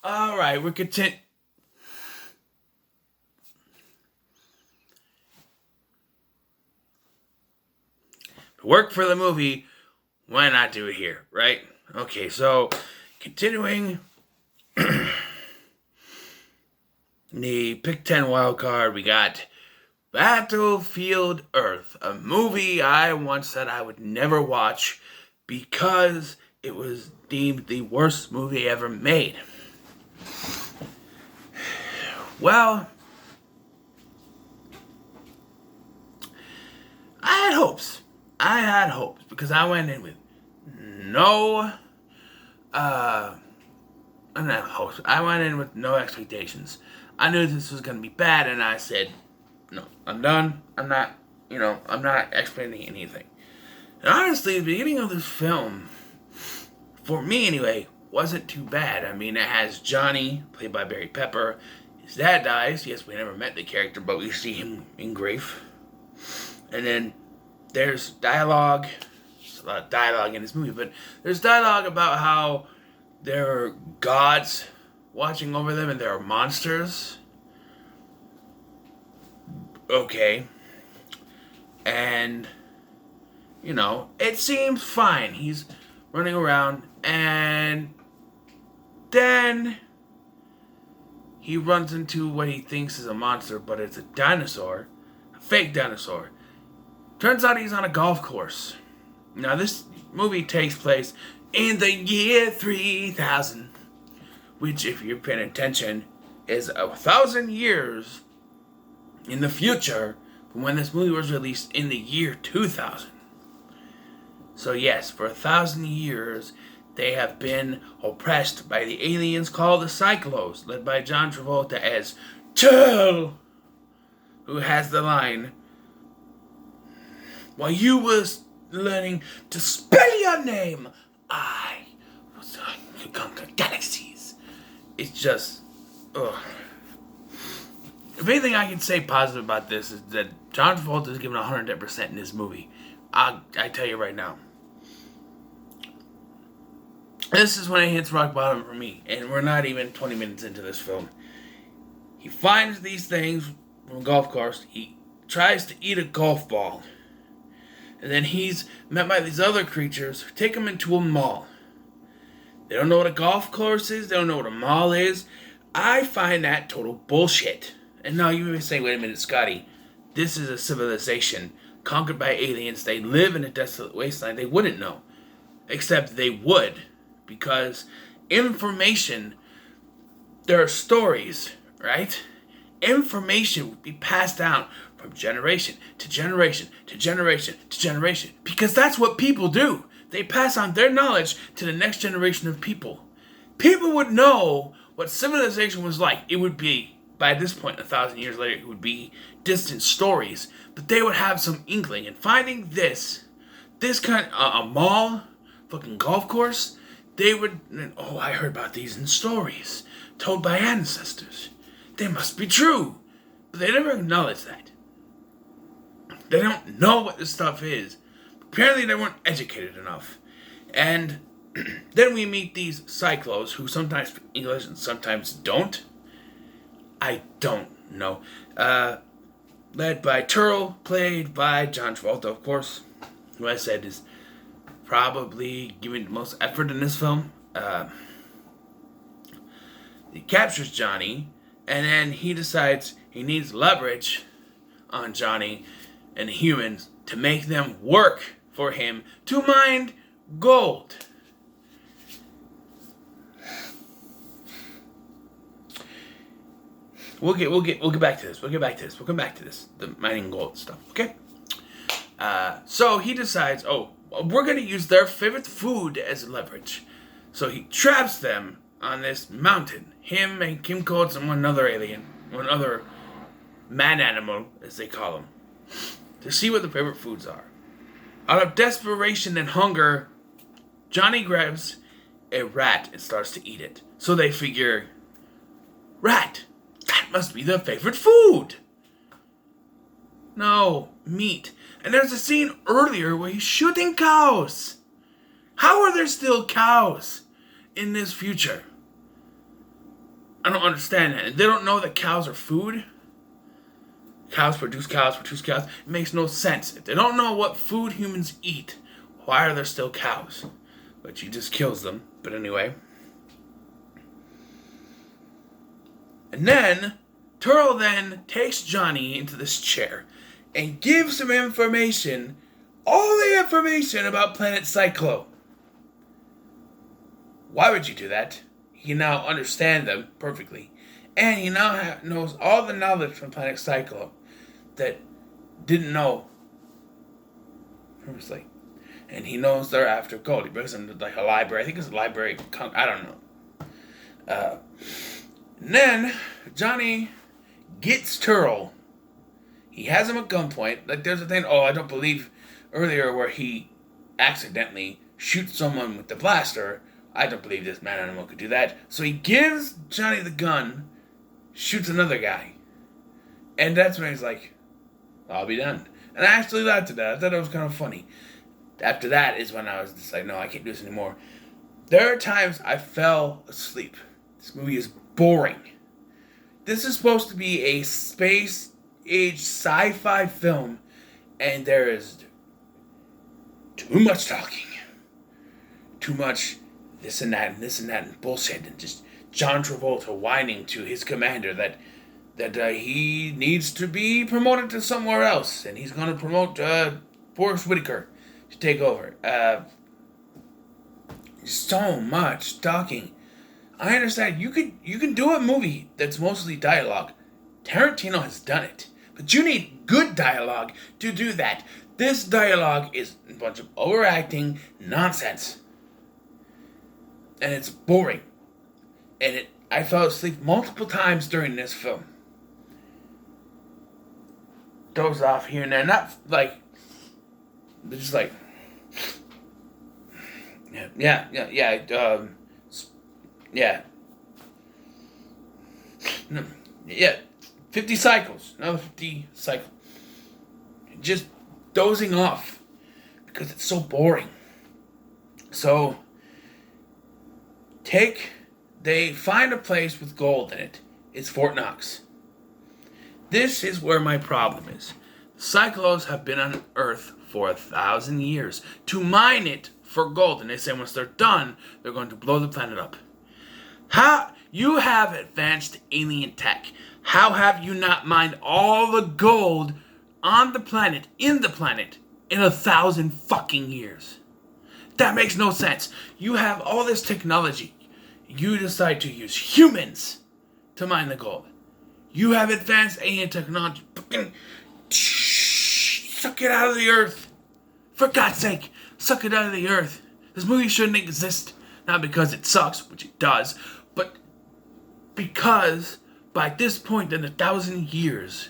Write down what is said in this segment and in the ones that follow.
All right, we're content. Work for the movie. Why not do it here, right? Okay, so continuing the Pick 10 wild card, we got Battlefield Earth, a movie I once said I would never watch because it was deemed the worst movie ever made. Well, I had hopes because I went in with no not hopes. I went in with no expectations. I knew this was gonna be bad, and I said, "No, I'm done. I'm not explaining anything." And honestly, the beginning of this film, for me anyway, wasn't too bad. I mean, it has Johnny, played by Barry Pepper. His dad dies. Yes, we never met the character, but we see him in grief. And then there's dialogue. There's a lot of dialogue in this movie, but there's dialogue about how there are gods watching over them and there are monsters. Okay. And, it seems fine. He's running around, and then he runs into what he thinks is a monster, but it's a dinosaur. A fake dinosaur. Turns out he's on a golf course. Now, this movie takes place in the year 3000, which, if you're paying attention, is 1,000 years in the future from when this movie was released in the year 2000. So yes, for 1,000 years, they have been oppressed by the aliens called the Cyclos, led by John Travolta as Chill, who has the line, "While you was learning to spell your name, I was to conquer galaxies." It's just, ugh. If anything I can say positive about this is that John Travolta is given 110% in this movie. I tell you right now. This is when it hits rock bottom for me, and we're not even 20 minutes into this film. He finds these things from a golf course. He tries to eat a golf ball. And then he's met by these other creatures who take him into a mall. They don't know what a golf course is. They don't know what a mall is. I find that total bullshit. And now you may say, wait a minute, Scotty. This is a civilization conquered by aliens. They live in a desolate wasteland. They wouldn't know. Except they would. Because information, there are stories, right? Information would be passed down from generation to generation to generation to generation. Because that's what people do. They pass on their knowledge to the next generation of people. People would know what civilization was like. It would be, by this point, 1,000 years later, it would be distant stories. But they would have some inkling. And finding this kind of, a mall, fucking golf course, they would, oh, I heard about these in stories told by ancestors. They must be true. But they never acknowledge that. They don't know what this stuff is. Apparently they weren't educated enough. And then we meet these Cyclos, who sometimes speak English and sometimes don't. I don't know. Led by Turl, played by John Travolta, of course, who I said is probably giving the most effort in this film. He captures Johnny, and then he decides he needs leverage on Johnny and the humans to make them work for him to mine gold. We'll get back to this. We'll come back to this. The mining gold stuff. Okay. So he decides, we're gonna use their favorite food as leverage. So he traps them on this mountain. Him and Kim Coates and one other man animal, as they call him, to see what the favorite foods are. Out of desperation and hunger, Johnny grabs a rat and starts to eat it. So they figure, rat, that must be their favorite food. No, meat. And there's a scene earlier where he's shooting cows. How are there still cows in this future? I don't understand that. And they don't know that cows are food. Cows produce cows, produce cows. It makes no sense. If they don't know what food humans eat, why are there still cows? But she just kills them. But anyway. And then, Turl then takes Johnny into this chair and gives him information, all the information about Planet Cyclo. Why would you do that? He now understands them perfectly. And he now knows all the knowledge from Planet Cyclo that didn't know previously. And he knows they're after gold. He brings them to like a library. I think it's a library. I don't know. And then Johnny gets Turl. He has him at gunpoint. Like there's a thing. Oh, I don't believe earlier where he accidentally shoots someone with the blaster. I don't believe this man animal could do that. So he gives Johnny the gun, shoots another guy, and that's when he's like, "I'll be done." And I actually laughed at that. I thought it was kind of funny. After that is when I was just like, no, I can't do this anymore. There are times I fell asleep. This movie is boring. This is supposed to be a space-age sci-fi film, and there is too much talking. Too much this and that and this and that and bullshit, and just John Travolta whining to his commander that he needs to be promoted to somewhere else, and he's going to promote Forrest Whitaker to take over. So much talking. I understand you can do a movie that's mostly dialogue. Tarantino has done it, but you need good dialogue to do that. This dialogue is a bunch of overacting nonsense, and it's boring. And I fell asleep multiple times during this film. Doze off here and there, not like, just like, yeah, 50 cycles, another 50 cycles. Just dozing off because it's so boring. So, they find a place with gold in it. It's Fort Knox. This is where my problem is. The Cyclos have been on Earth for 1,000 years to mine it for gold. And they say once they're done, they're going to blow the planet up. How? You have advanced alien tech. How have you not mined all the gold on the planet, in 1,000 fucking years? That makes no sense. You have all this technology. You decide to use humans to mine the gold. You have advanced alien technology. Fucking suck it out of the earth. For God's sake, suck it out of the earth. This movie shouldn't exist. Not because it sucks, which it does, but because by this point in 1,000 years,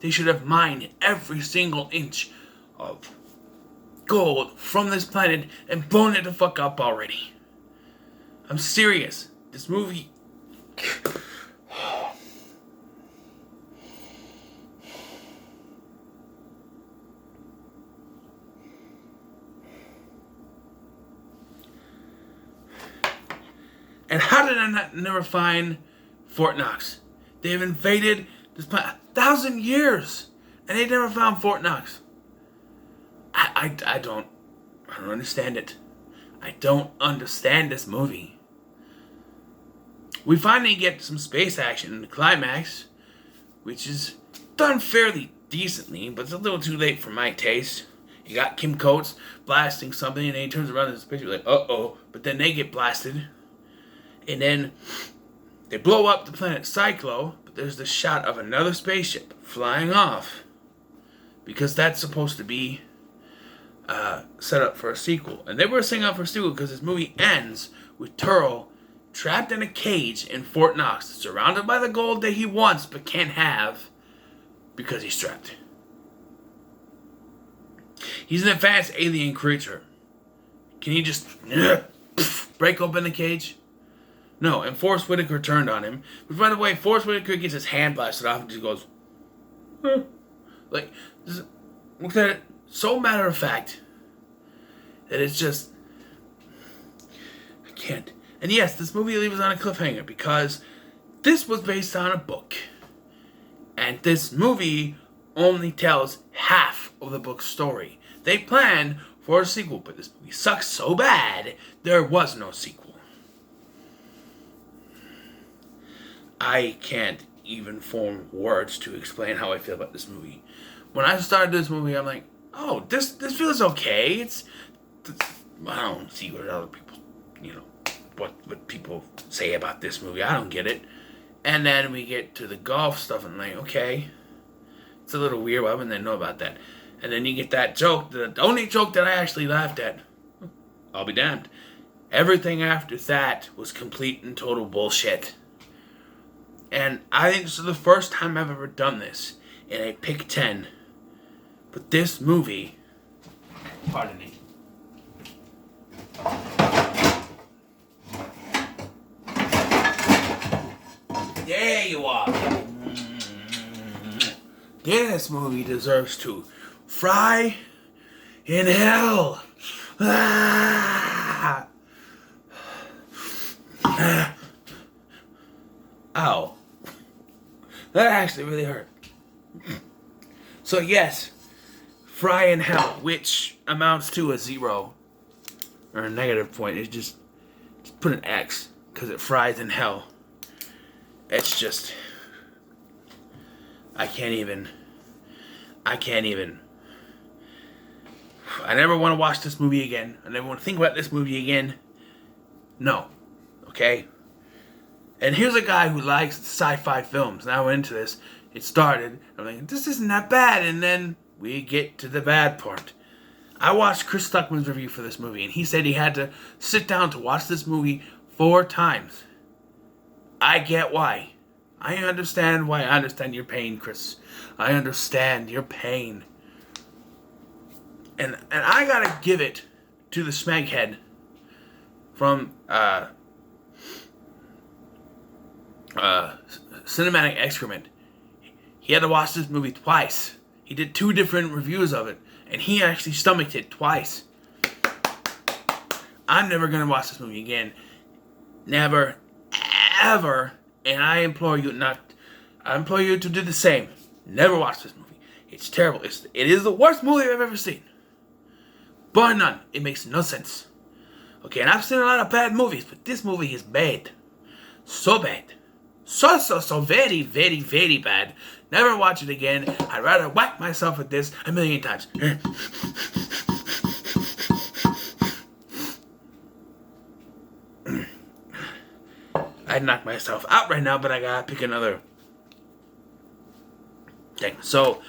they should have mined every single inch of gold from this planet and blown it the fuck up already. I'm serious. This movie... And how did I never find Fort Knox? They've invaded this planet 1,000 years, and they never found Fort Knox. I don't understand it. I don't understand this movie. We finally get some space action in the climax, which is done fairly decently, but it's a little too late for my taste. You got Kim Coates blasting something, and then he turns around and the spaceship like, uh-oh, but then they get blasted. And then they blow up the planet Cyclo, but there's the shot of another spaceship flying off. Because that's supposed to be set up for a sequel. And they were setting up for a sequel because this movie ends with Turl trapped in a cage in Fort Knox, surrounded by the gold that he wants but can't have because he's trapped. He's an advanced alien creature. Can he just break open the cage? No, and Forrest Whitaker turned on him. But by the way, Forrest Whitaker gets his hand blasted off and just goes, like, looks at it so matter of fact that it's just, I can't. And yes, this movie leaves on a cliffhanger because this was based on a book. And this movie only tells half of the book's story. They planned for a sequel, but this movie sucks so bad, there was no sequel. I can't even form words to explain how I feel about this movie. When I started this movie, I'm like, oh, this feels okay. It's I don't see what other people, what people say about this movie. I don't get it. And then we get to the golf stuff, and I'm like, okay, it's a little weird. Why wouldn't I know about that? And then you get that joke, the only joke that I actually laughed at. I'll be damned. Everything after that was complete and total bullshit. And I think this is the first time I've ever done this in a pick 10. But this movie, pardon me. There you are. This movie deserves to fry in hell. Ah. Ow. That actually really hurt. So yes, fry in hell, which amounts to a 0 or a negative point. It's just put an X because it fries in hell. It's just, I can't even. I never want to watch this movie again. I never want to think about this movie again. No. Okay? And here's a guy who likes sci-fi films. Now we're into this. It started. I'm like, this isn't that bad. And then we get to the bad part. I watched Chris Stuckman's review for this movie, and he said he had to sit down to watch this movie 4 times. I get why. I understand why. I understand your pain, Chris. I understand your pain. And I gotta give it to the Smeghead from Cinematic Excrement. He had to watch this movie twice. He did 2 different reviews of it, and he actually stomached it twice. I'm never gonna watch this movie again. Never, ever. And I implore you to do the same. Never watch this movie. It's terrible. It is the worst movie I've ever seen. Bar none. It makes no sense. Okay, and I've seen a lot of bad movies, but this movie is bad. So bad. So very, very, very bad. Never watch it again. I'd rather whack myself with this 1,000,000 times. I'd knock myself out right now, but I gotta pick another thing. So,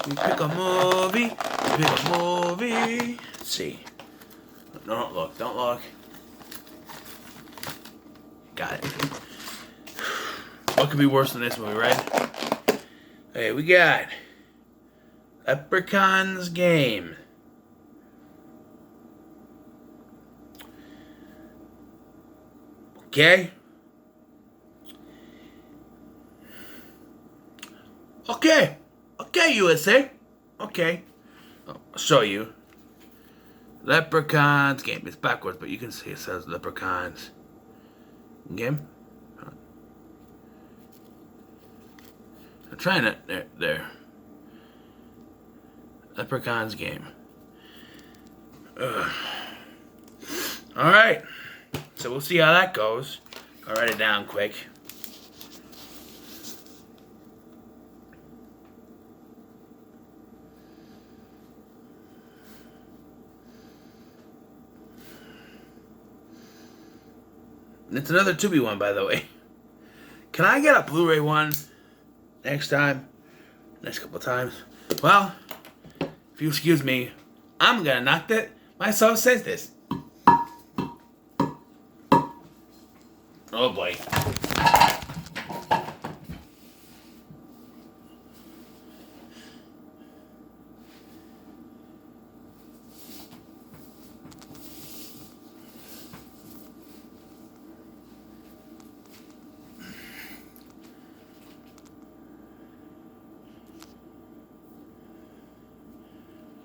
you pick a movie. Let's see. Don't look. Got it. What could be worse than this movie, right? Okay, we got Leprechaun's Game. Okay? Okay, USA. Okay. I'll show you. Leprechaun's Game. It's backwards, but you can see it says Leprechaun's Game. I'm trying it. There. Leprechaun's Game. Alright. So we'll see how that goes. I'll write it down quick. It's another Tubi one, by the way. Can I get a Blu-ray one next time? Next couple times? Well, if you excuse me, I'm gonna knock that. Myself says this. Oh boy.